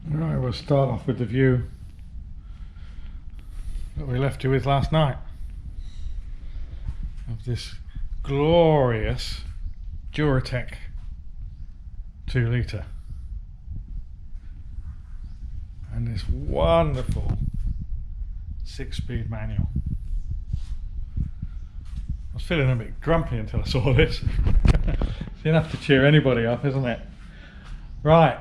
Right, we'll start off with the view that we left you with last night of this glorious Duratec 2 litre and this wonderful 6-speed manual. I was feeling a bit grumpy until I saw this. It's enough to cheer anybody up, isn't it? Right,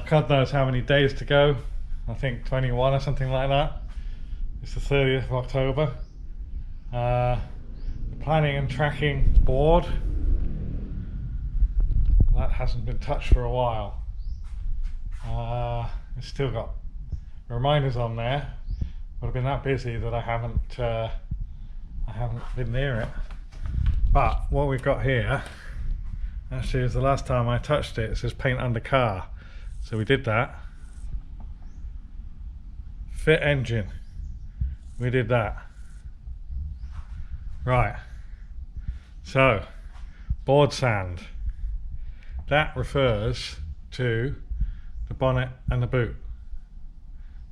God knows how many days to go. I think 21 or something like that. It's the 30th of October. The planning and tracking board, that hasn't been touched for a while. It's still got reminders on there, but I've been that busy that I haven't been near it. But what we've got here actually is the last time I touched it. It says paint under car, so we did that. Fit engine, we did that. Right, so board sand, that refers to the bonnet and the boot,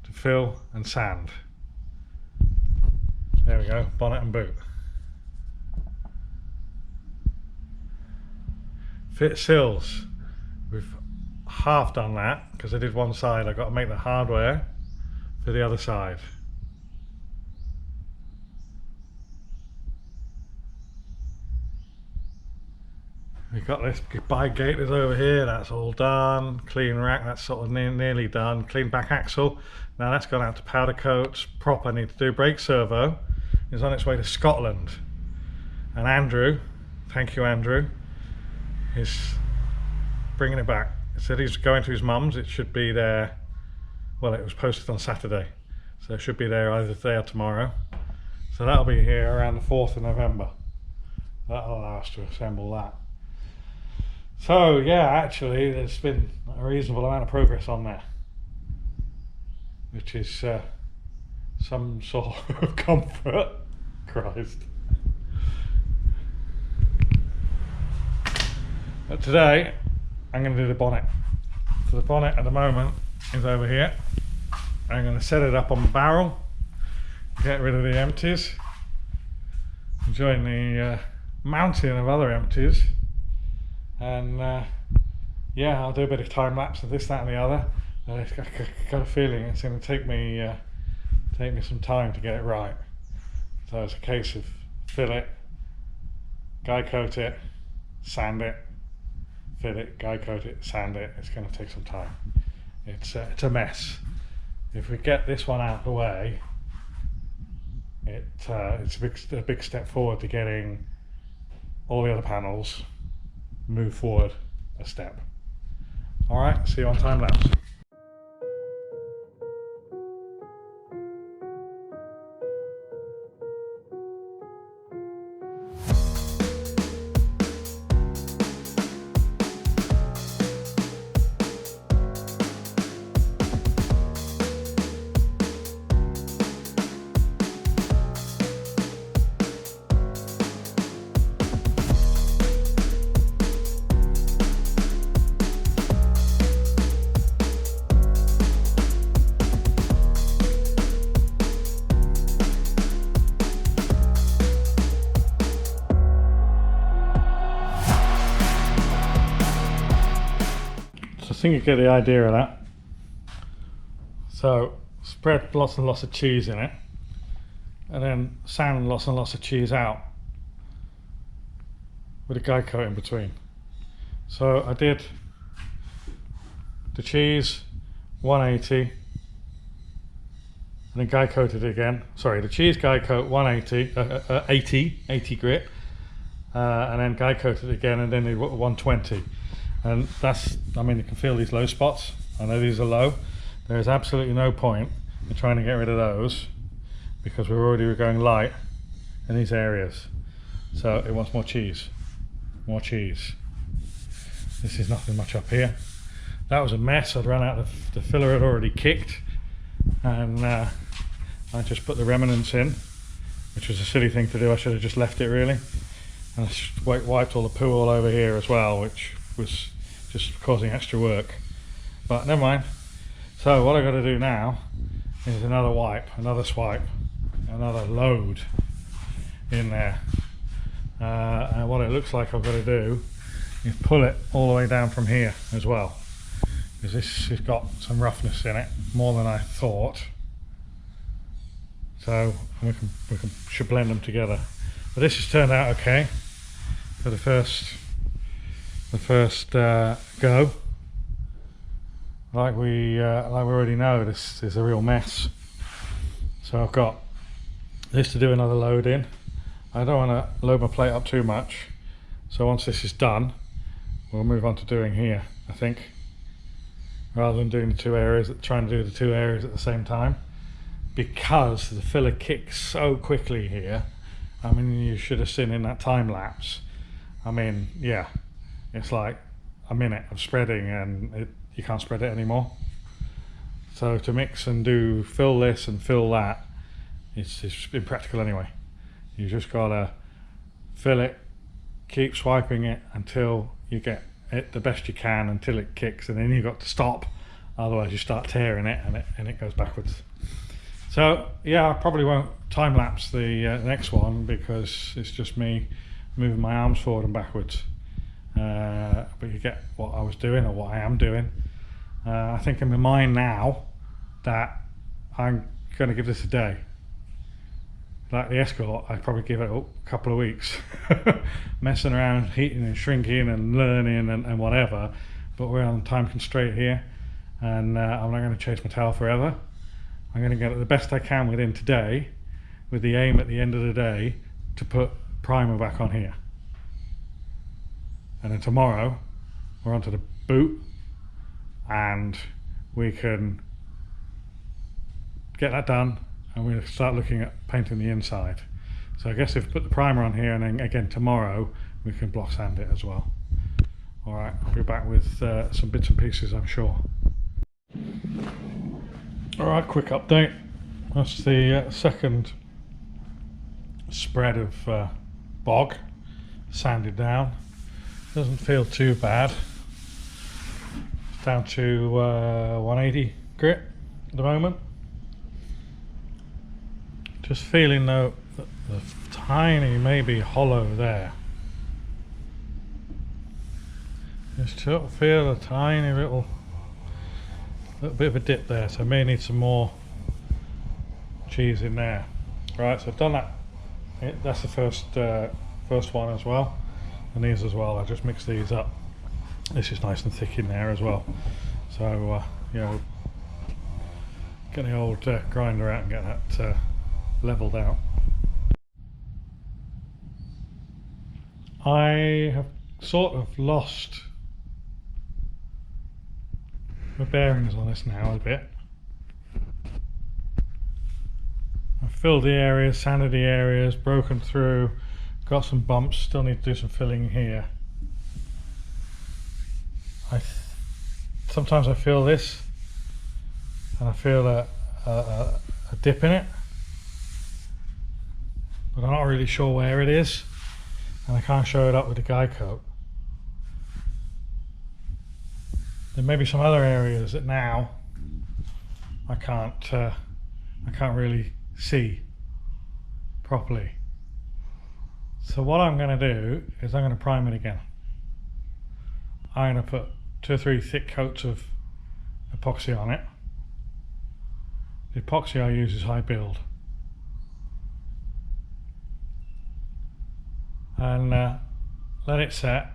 to fill and sand. There we go, bonnet and boot. Fit sills, we've half done that because I did one side. I've got to make the hardware for the other side. We've got this goodbye gate is over here, that's all done. Clean rack, that's sort of nearly done. Clean back axle, now that's gone out to powder coats. Prop I need to do. Brake servo is on its way to Scotland. And Andrew, thank you Andrew, is bringing it back. He said he's going to his mum's. It should be there, well, it was posted on Saturday, so it should be there either today or tomorrow. So that'll be here around the 4th of November. That'll allow us to assemble that. So yeah, actually there's been a reasonable amount of progress on there, which is some sort of comfort. Christ. But today I'm going to do the bonnet. So the bonnet at the moment is over here. I'm going to set it up on the barrel, get rid of the empties, join the mountain of other empties. And yeah, I'll do a bit of time lapse of this, that and the other. I've got a feeling it's going to take me some time to get it right. So it's a case of fill it, guy coat it, sand it, fill it, guy coat it, sand it. It's going to take some time. It's a mess. If we get this one out of the way, it's a big step forward to getting all the other panels move forward a step. Alright, see you on time lapse. I think you get the idea of that. So spread lots and lots of cheese in it, and then sand lots and lots of cheese out with a guy coat in between. So I did the cheese 180 and then guy coated it again. Sorry, the cheese guy coat 180 80 grit, and then guy coated it again, and then the 120. And that's, I mean, you can feel these low spots. I know these are low. There is absolutely no point in trying to get rid of those because we're already going light in these areas. So it wants more cheese. More cheese. This is nothing much up here. That was a mess. I'd run out the filler had already kicked, and I just put the remnants in, which was a silly thing to do. I should have just left it really. And I wiped all the poo all over here as well, which was just causing extra work. But never mind. So what I've got to do now is another wipe, another swipe, another load in there. And what it looks like I've got to do is pull it all the way down from here as well, because this has got some roughness in it, more than I thought. So we should blend them together. But this has turned out okay for the first go. Like we already know, this is a real mess. So I've got this to do another load in. I don't want to load my plate up too much. So once this is done, we'll move on to doing here, I think. Rather than doing the two areas, trying to do the two areas at the same time. Because the filler kicks so quickly here. I mean, you should have seen in that time lapse. I mean, yeah, it's like a minute of spreading and you can't spread it anymore. So to mix and do fill this and fill that, it's impractical anyway. You just gotta fill it, keep swiping it until you get it the best you can, until it kicks, and then you've got to stop, otherwise you start tearing it and it goes backwards. So yeah, I probably won't time lapse the next one because it's just me moving my arms forward and backwards. But you get what I was doing, or what I am doing. I think in my mind now that I'm going to give this a day. Like the Escort, I'd probably give it a couple of weeks. Messing around, heating and shrinking and learning and whatever. But we're on time constraint here, and I'm not going to chase my tail forever. I'm going to get it the best I can within today, with the aim at the end of the day to put primer back on here. And then tomorrow we're onto the boot, and we can get that done, and we'll start looking at painting the inside. So I guess if we put the primer on here, and then again tomorrow we can block sand it as well. Alright, I'll be back with some bits and pieces, I'm sure. Alright, quick update. That's the second spread of bog sanded down. Doesn't feel too bad. It's down to 180 grit at the moment. Just feeling though that the tiny maybe hollow there. Just feel a tiny little bit of a dip there, so I may need some more cheese in there. Right, so I've done that. That's the first one as well, and these as well. I just mix these up. This is nice and thick in there as well. So you know, get the old grinder out and get that leveled out. I have sort of lost my bearings on this now a bit. I've filled the areas, sanded the areas, broken through, got some bumps, still need to do some filling here. Sometimes I feel this, and I feel a dip in it, but I'm not really sure where it is, and I can't show it up with the guy coat. There may be some other areas that now I can't really see properly. So what I'm going to do is I'm going to prime it again. I'm going to put 2 or 3 thick coats of epoxy on it. The epoxy I use is high build. And let it set,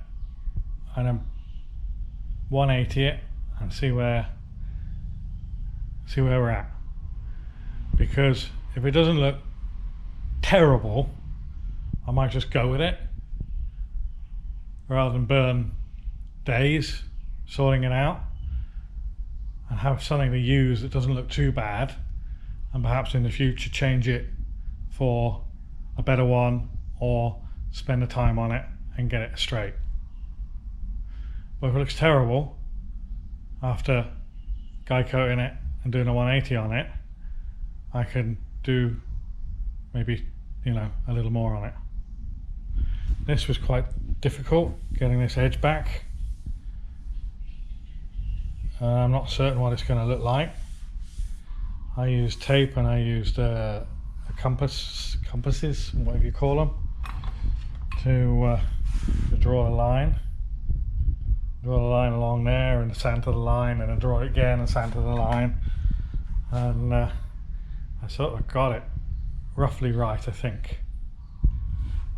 and then 180 it and see where we're at. Because if it doesn't look terrible, I might just go with it rather than burn days sorting it out, and have something to use that doesn't look too bad, and perhaps in the future change it for a better one, or spend the time on it and get it straight. But if it looks terrible after guy coating it and doing a 180 on it, I can do maybe, you know, a little more on it. This was quite difficult, getting this edge back. I'm not certain what it's going to look like. I used tape and I used a compasses, whatever you call them, to draw a line. Draw a line along there and center the line, and then draw it again and center the line. And I sort of got it roughly right, I think.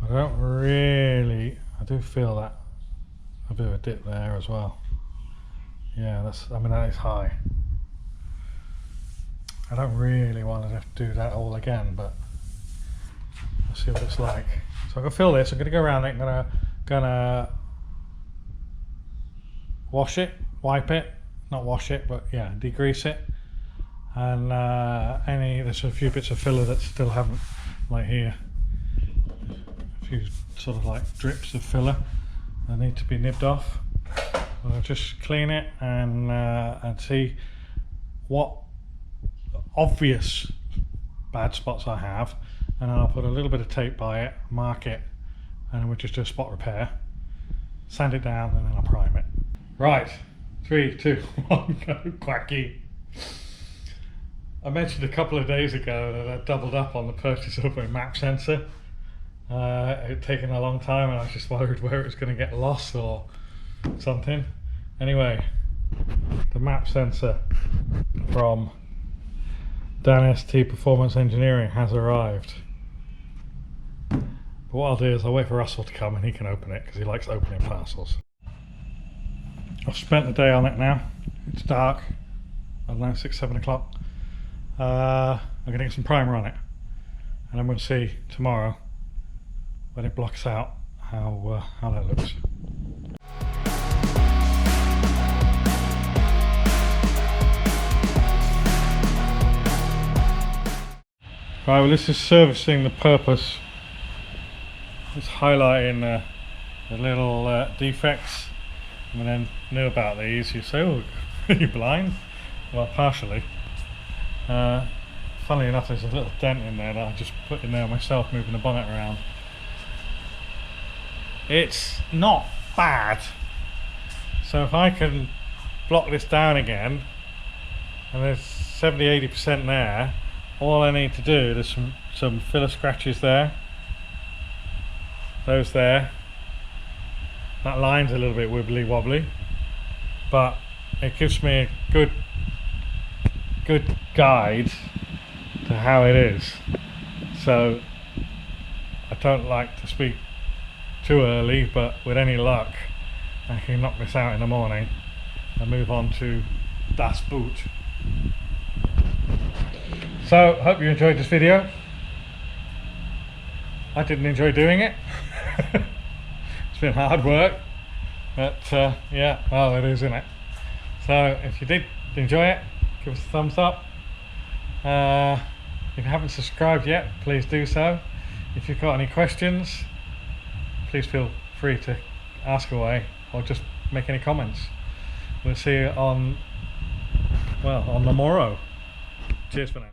I don't really, I do feel that a bit of a dip there as well. Yeah, that is high. I don't really want to have to do that all again, but let's see what it's like. So I'm gonna fill this. I'm gonna go around it. I'm gonna wash it, wipe it, not wash it, but yeah, degrease it. And there's a few bits of filler that still haven't, like here, a few sort of like drips of filler that need to be nibbed off. I'll just clean it and see what obvious bad spots I have, and then I'll put a little bit of tape by it, mark it, and then we'll just do a spot repair, sand it down, and then I'll prime it. Right, 3, 2, 1, go quacky. I mentioned a couple of days ago that I doubled up on the purchase of a map sensor. It had taken a long time and I was just worried where it was going to get lost or something. Anyway, the map sensor from Dan ST Performance Engineering has arrived. But what I'll do is I'll wait for Russell to come and he can open it because he likes opening parcels. I've spent the day on it now. It's dark. I don't know, 6, 7 o'clock. I'm going to get some primer on it, and I'm going to see tomorrow when it blocks out how that looks. Right, well, this is servicing the purpose. It's highlighting the little defects. And then knew about these. You say, oh, are you blind? Well, partially. Funnily enough, there's a little dent in there that I just put in there myself, moving the bonnet around. It's not bad. So if I can block this down again, and there's 70–80% there, all I need to do, there's some filler scratches there, those there. That line's a little bit wibbly wobbly, but it gives me a good guide to how it is. So I don't like to speak too early, but with any luck I can knock this out in the morning and move on to Das Boot. So hope you enjoyed this video. I didn't enjoy doing it. It's been hard work, but yeah, well, it is, isn't it? So if you did enjoy it, give us a thumbs up. If you haven't subscribed yet, please do so. If you've got any questions, please feel free to ask away or just make any comments. We'll see you on the morrow. Cheers for now.